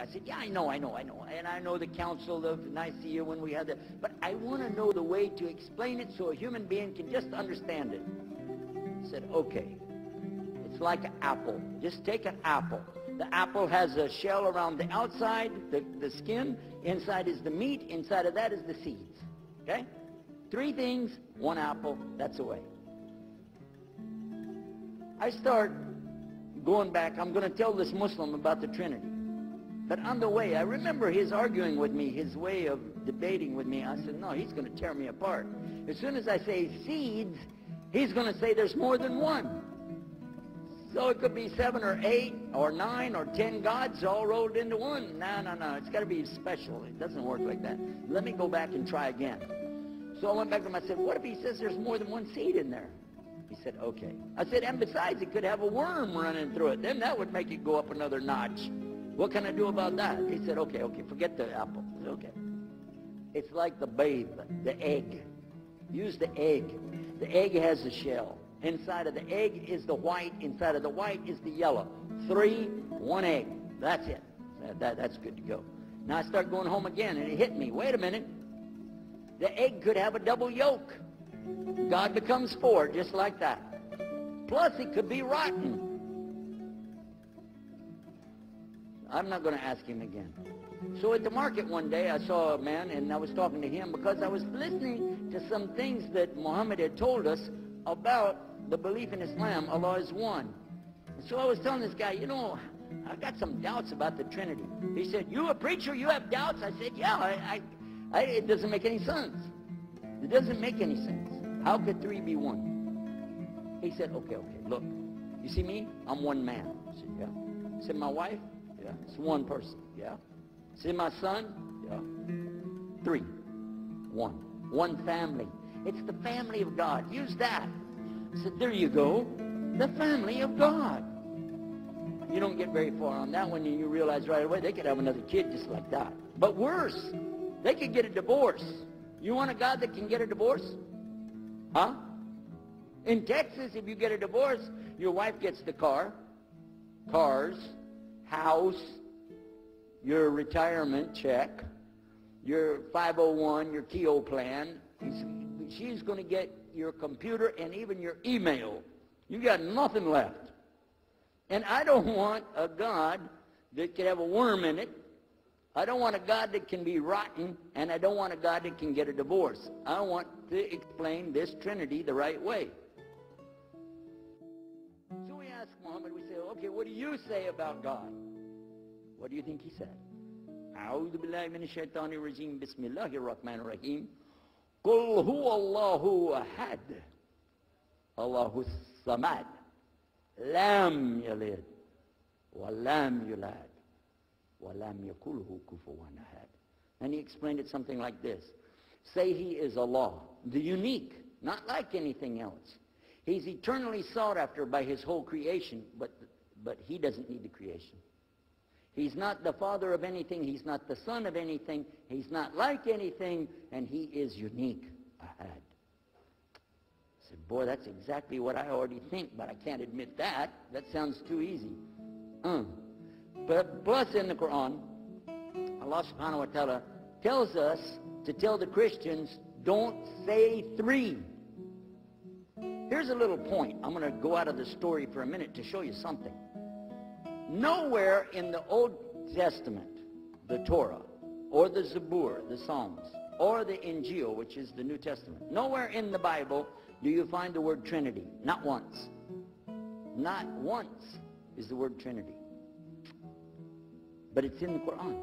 I said, yeah, I know. And I know the Council of Nicaea when we had that. But I want to know the way to explain it so a human being can just understand it. I said, okay. It's like an apple. Just take an apple. The apple has a shell around the outside, the skin. Inside is the meat. Inside of that is the seeds. Okay? 3 things, 1 apple. That's the way. I start going back. I'm going to tell this Muslim about the Trinity. But on the way, I remember his arguing with me, his way of debating with me. I said, no, he's going to tear me apart. As soon as I say seeds, he's going to say there's more than 1. So it could be 7 or 8 or 9 or 10 gods all rolled into one. No. It's got to be special. It doesn't work like that. Let me go back and try again. So I went back to him. I said, what if he says there's more than 1 seed in there? He said, okay. I said, and besides, it could have a worm running through it. Then that would make it go up another notch. What can I do about that? He said, okay, forget the apple. I said, okay. It's like the babe, the egg. Use the egg. The egg has a shell. Inside of the egg is the white. Inside of the white is the yellow. 3, 1 egg. That's it. That's good to go. Now I start going home again, and it hit me. Wait a minute. The egg could have a double yolk. God becomes 4, just like that. Plus, it could be rotten. I'm not going to ask him again. So at the market one day, I saw a man, and I was talking to him because I was listening to some things that Muhammad had told us about the belief in Islam. Allah is one. And so I was telling this guy, you know, I got some doubts about the Trinity. He said, you a preacher, you have doubts? I said, yeah, it doesn't make any sense. It doesn't make any sense. How could 3 be 1? He said, okay, look. You see me? I'm one man. I said, yeah. I said, my wife? Yeah. It's one person. Yeah. I said, my son? Yeah. 3. 1. One family. It's the family of God. Use that. I said, there you go. The family of God. You don't get very far on that one, and you realize right away they could have another kid just like that. But worse, they could get a divorce. You want a God that can get a divorce? Huh? In Texas, if you get a divorce, your wife gets the cars, house, your retirement check, your 501, your Keogh plan. She's going to get your computer and even your email. You got nothing left. And I don't want a God that could have a worm in it. I don't want a God that can be rotten, and I don't want a God that can get a divorce. I want to explain this Trinity the right way. So we ask Muhammad, we say, okay, what do you say about God? What do you think he said? أعوذ بالله من الشيطان الرجيم بسم الله الرحمن الرحيم قل هو الله أحد الله الصمد لم يلد ولم يولد وَلَمْ يَكُلْهُ كُفُوًا أَحَدٌ. And he explained it something like this. Say he is Allah, the unique, not like anything else. He's eternally sought after by his whole creation, but he doesn't need the creation. He's not the father of anything. He's not the son of anything. He's not like anything, and he is unique. Ahad. I said, boy, that's exactly what I already think, but I can't admit that. That sounds too easy. But plus in the Quran, Allah subhanahu wa ta'ala tells us to tell the Christians, don't say 3. Here's a little point. I'm going to go out of the story for a minute to show you something. Nowhere in the Old Testament, the Torah, or the Zabur, the Psalms, or the Injil, which is the New Testament, nowhere in the Bible do you find the word Trinity. Not once. Not once is the word Trinity. But it's in the Quran.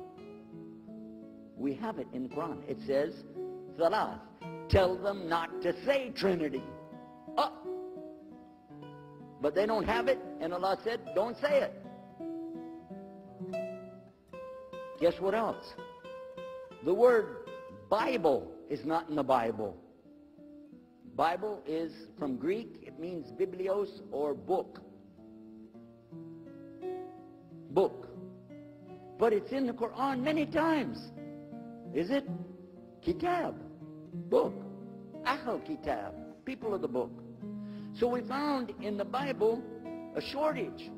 We have it in the Quran. It says, Thalath, tell them not to say Trinity. Oh. But they don't have it, and Allah said, don't say it. Guess what else? The word Bible is not in the Bible. Bible is from Greek. It means biblios, or book. Book. But it's in the Quran many times. Is it? Kitab. Book. Ahl Kitab. People of the book. So we found in the Bible a shortage.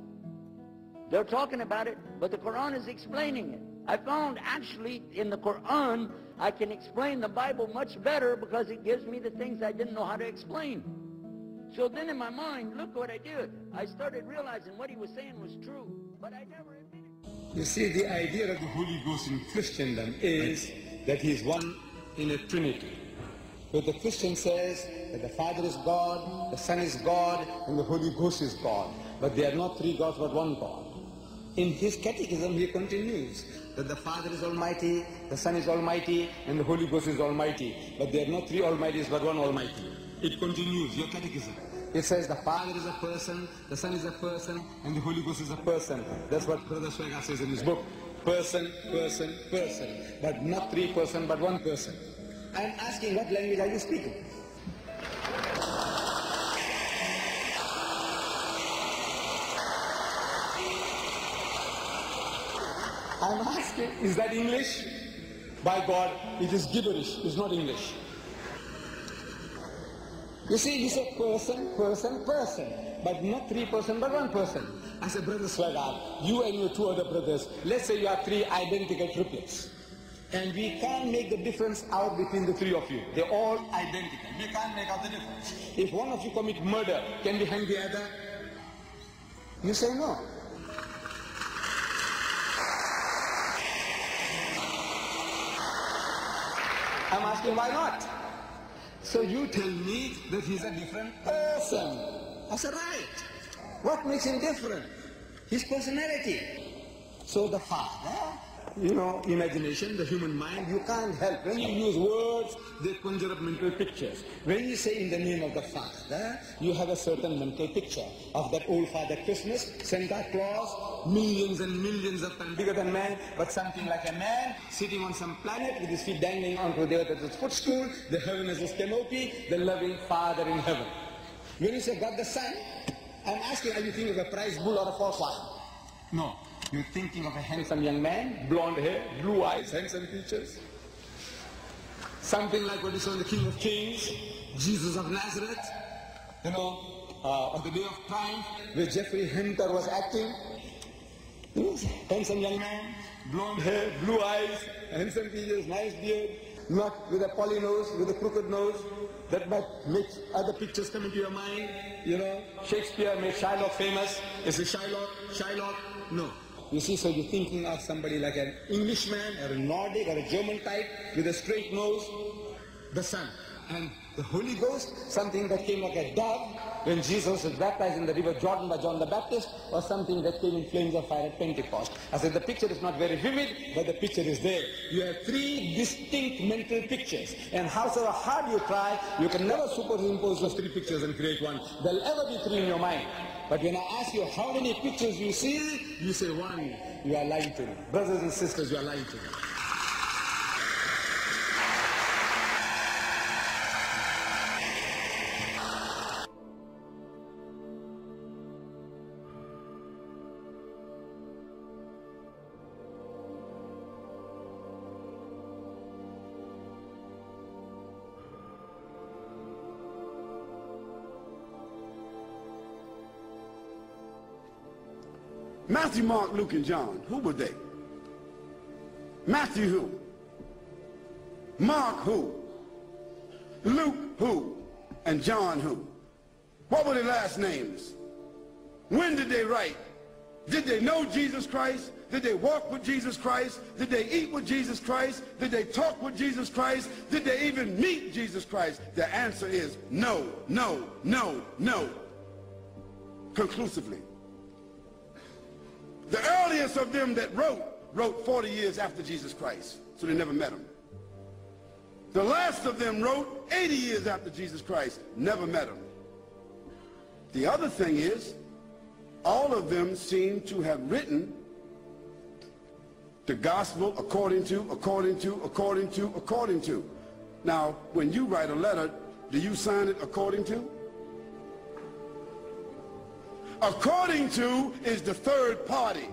They're talking about it, but the Quran is explaining it. I found actually in the Quran, I can explain the Bible much better because it gives me the things I didn't know how to explain. So then in my mind, look what I did. I started realizing what he was saying was true, but I never admitted it. You see, the idea of the Holy Ghost in Christendom is that he is one in a Trinity. But the Christian says that the Father is God, the Son is God, and the Holy Ghost is God. But they are not three gods, but one God. In his catechism, he continues that the Father is Almighty, the Son is Almighty, and the Holy Ghost is Almighty. But they are not three Almighties, but one Almighty. It continues, your catechism. It says the Father is a person, the Son is a person, and the Holy Ghost is a person. That's what Brother Swagger says in his book. Person, person, person. But not three person, but one person. I'm asking, what language are you speaking? I'm asking, is that English? By God, it is gibberish, it's not English. You see, you say person, person, person, but not three person, but one person. I said, Brother Swagart, you and your two other brothers, let's say you are three identical triplets. And we can't make the difference out between the three of you. They're all identical. We can't make out the difference. If one of you commit murder, can we hang the other? You say no. I'm asking why not? So you tell me that he's a different person. I said, right. What makes him different? His personality. So the Father, you know, imagination, the human mind, you can't help. When you use words, they conjure up mental pictures. When you say in the name of the Father, you have a certain mental picture of that old Father Christmas, Santa Claus, millions and millions of times bigger than man, but something like a man sitting on some planet with his feet dangling onto the earth as his footstool, the heaven as his canopy, the loving Father in heaven. When you say God the Son, I'm asking, are you thinking of a prize bull or a false one? No. You're thinking of a handsome young man, blonde hair, blue eyes, handsome features. Something like what you saw in the King of Kings, Jesus of Nazareth, you know, on the day of triumph, where Jeffrey Hunter was acting. Handsome young man, blonde hair, blue eyes, handsome features, nice beard, not with a poly nose, with a crooked nose. That might make other pictures come into your mind. You know, Shakespeare made Shylock famous. Is it Shylock? No. You see, so you're thinking of somebody like an Englishman or a Nordic or a German type with a straight nose, the Son. And the Holy Ghost, something that came like a dove when Jesus was baptized in the river Jordan by John the Baptist, or something that came in flames of fire at Pentecost. I said the picture is not very vivid, but the picture is there. You have three distinct mental pictures, and however hard you try, you can never superimpose those three pictures and create one. There'll ever be three in your mind. But when I ask you how many pictures you see, you say one. You are lying to me. Brothers and sisters, you are lying to me. Matthew, Mark, Luke, and John, who were they? Matthew who? Mark who? Luke who? And John who? What were their last names? When did they write? Did they know Jesus Christ? Did they walk with Jesus Christ? Did they eat with Jesus Christ? Did they talk with Jesus Christ? Did they even meet Jesus Christ? The answer is no, no, no, no. Conclusively. The earliest of them that wrote 40 years after Jesus Christ, so they never met him. The last of them wrote 80 years after Jesus Christ, never met him. The other thing is, all of them seem to have written the gospel according to. Now, when you write a letter, do you sign it according to? According to is the third party.